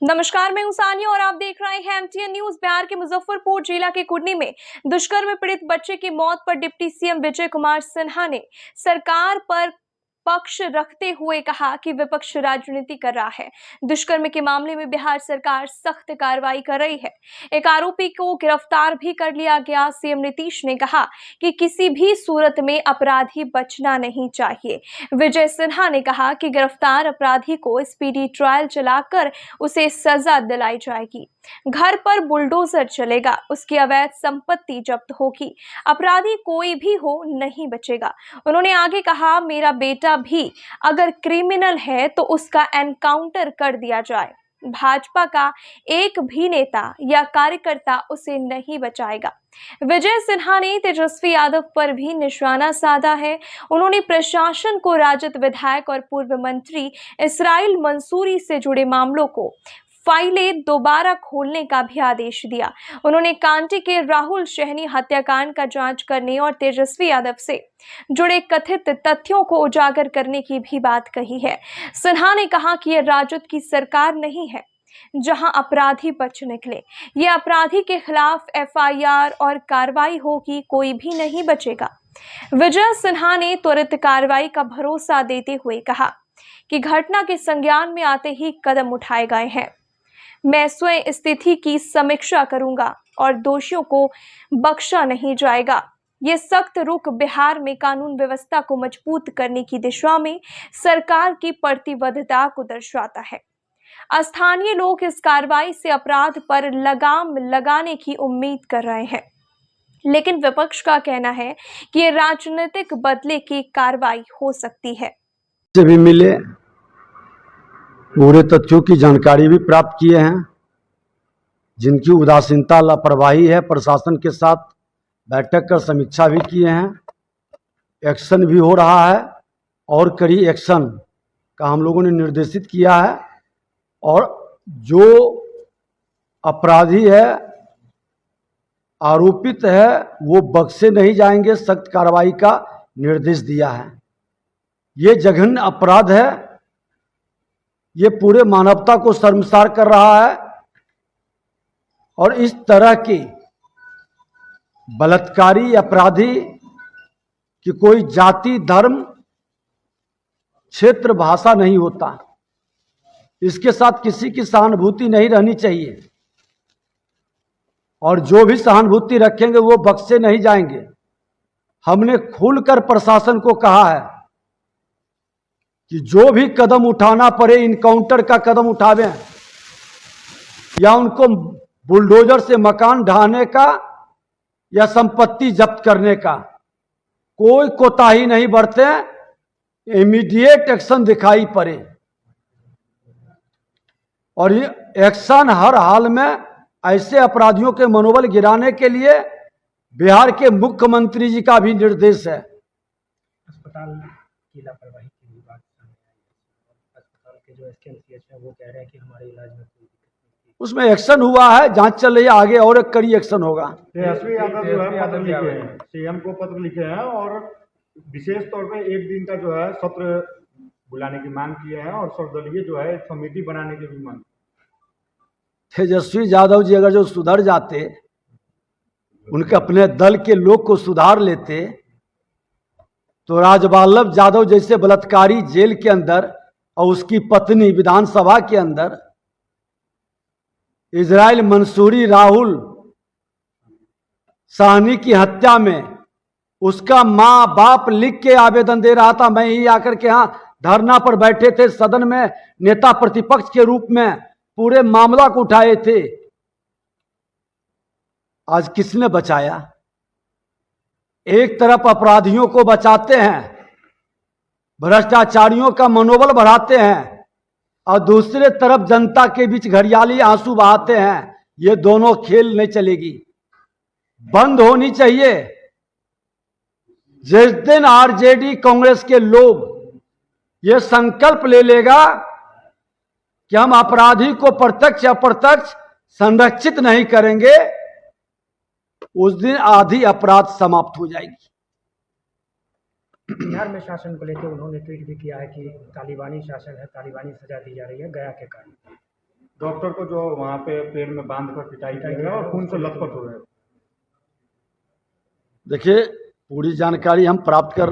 नमस्कार, मैं हूं सानिया और आप देख रहे हैं एमटीएन न्यूज। बिहार के मुजफ्फरपुर जिला के कुर्नी में दुष्कर्म में पीड़ित बच्चे की मौत पर डिप्टी सीएम विजय कुमार सिन्हा ने सरकार पर पक्ष रखते हुए कहा कि विपक्ष राजनीति कर रहा है। दुष्कर्म के मामले में बिहार सरकार सख्त कार्रवाई कर रही है। एक आरोपी को गिरफ्तार भी कर लिया गया। सीएम नीतीश ने कहा कि किसी भी सूरत में अपराधी बचना नहीं चाहिए। विजय सिन्हा ने कहा कि गिरफ्तार अपराधी को स्पीडी ट्रायल चलाकर उसे सजा दिलाई जाएगी। घर पर बुलडोजर चलेगा, उसकी अवैध संपत्ति जब्त होगी। अपराधी कोई भी हो नहीं बचेगा। उन्होंने आगे कहा, मेरा बेटा भी अगर क्रिमिनल है तो उसका एनकाउंटर कर दिया जाए। भाजपा का एक भी नेता या कार्यकर्ता उसे नहीं बचाएगा। विजय सिन्हा ने तेजस्वी यादव पर भी निशाना साधा है। उन्होंने प्रशासन को राजद विधायक और पूर्व मंत्री इसराइल मंसूरी से जुड़े मामलों को फाइलें दोबारा खोलने का भी आदेश दिया। उन्होंने कांटी के राहुल शहनी हत्याकांड का जांच करने और तेजस्वी यादव से जुड़े कथित तथ्यों को उजागर करने की भी बात कही है। सिन्हा ने कहा कि यह राजद की सरकार नहीं है जहां अपराधी बच निकले। ये अपराधी के खिलाफ एफआईआर और कार्रवाई होगी, कोई भी नहीं बचेगा। विजय सिन्हा ने त्वरित कार्रवाई का भरोसा देते हुए कहा कि घटना के संज्ञान में आते ही कदम उठाए गए हैं। मैं स्वयं स्थिति की समीक्षा करूंगा और दोषियों को बख्शा नहीं जाएगा। ये सख्त रुख बिहार में कानून व्यवस्था को मजबूत करने की दिशा में सरकार की प्रतिबद्धता को दर्शाता है। स्थानीय लोग इस कार्रवाई से अपराध पर लगाम लगाने की उम्मीद कर रहे हैं, लेकिन विपक्ष का कहना है कि ये राजनीतिक बदले की कार्रवाई हो सकती है। भी मिले, पूरे तथ्यों की जानकारी भी प्राप्त किए हैं। जिनकी उदासीनता लापरवाही है, प्रशासन के साथ बैठक कर समीक्षा भी किए हैं। एक्शन भी हो रहा है और कड़ी एक्शन का हम लोगों ने निर्देशित किया है। और जो अपराधी है, आरोपित है, वो बख्शे नहीं जाएंगे। सख्त कार्रवाई का निर्देश दिया है। ये जघन्य अपराध है। ये पूरे मानवता को शर्मसार कर रहा है। और इस तरह की बलात्कारी अपराधी कि कोई जाति, धर्म, क्षेत्र, भाषा नहीं होता। इसके साथ किसी की सहानुभूति नहीं रहनी चाहिए। और जो भी सहानुभूति रखेंगे वो बख्शे नहीं जाएंगे। हमने खुलकर प्रशासन को कहा है कि जो भी कदम उठाना पड़े, इनकाउंटर का कदम उठावें या उनको बुलडोजर से मकान ढहाने का या संपत्ति जब्त करने का, कोई कोताही नहीं बरते। इमीडिएट एक्शन दिखाई पड़े। और ये एक्शन हर हाल में ऐसे अपराधियों के मनोबल गिराने के लिए बिहार के मुख्यमंत्री जी का भी निर्देश है। अस्पताल की लापरवाही की भी बात सामने आई है। अस्पताल के जो एसकेएमसीएच है वो कह रहे हैं कि हमारे इलाज में कोई दिक्कत नहीं थी। उसमें एक्शन हुआ है, जांच चल रही है, आगे और एक कड़ी एक्शन होगा। तेजस्वी यादव जो है पत्र लिखे हैं, सीएम को पत्र लिखे हैं और विशेष तौर पे एक दिन का जो है सत्र बुलाने की मांग की है और सर्वदलीय जो है समिति बनाने की भी मांग। तेजस्वी यादव जी अगर जो सुधर जाते, उनके अपने दल के लोग को सुधार लेते, तो राजवल्लभ यादव जैसे बलात्कारी जेल के अंदर और उसकी पत्नी विधानसभा के अंदर, इसराइल मंसूरी राहुल साहनी की हत्या में उसका मां बाप लिख के आवेदन दे रहा था। मैं ही आकर के यहां धरना पर बैठे थे, सदन में नेता प्रतिपक्ष के रूप में पूरे मामला को उठाए थे। आज किसने बचाया? एक तरफ अपराधियों को बचाते हैं, भ्रष्टाचारियों का मनोबल बढ़ाते हैं, और दूसरे तरफ जनता के बीच घड़ियाली आंसू बहाते हैं। ये दोनों खेल नहीं चलेगी, बंद होनी चाहिए। जिस दिन आरजेडी कांग्रेस के लोग ये संकल्प ले लेगा कि हम अपराधी को प्रत्यक्ष अप्रत्यक्ष संरक्षित नहीं करेंगे, उस दिन आधी अपराध समाप्त हो जाएगी। बिहार में शासन को लेकर उन्होंने ट्वीट भी किया है कि तालिबानी शासन है, तालिबानी सजा दी जा रही है गया के कारण। डॉक्टर को जो वहाँ पे पेड़ में बांध कर पिटाई किया गया और खून से लथपथ हो गए। देखिए पूरी जानकारी हम प्राप्त कर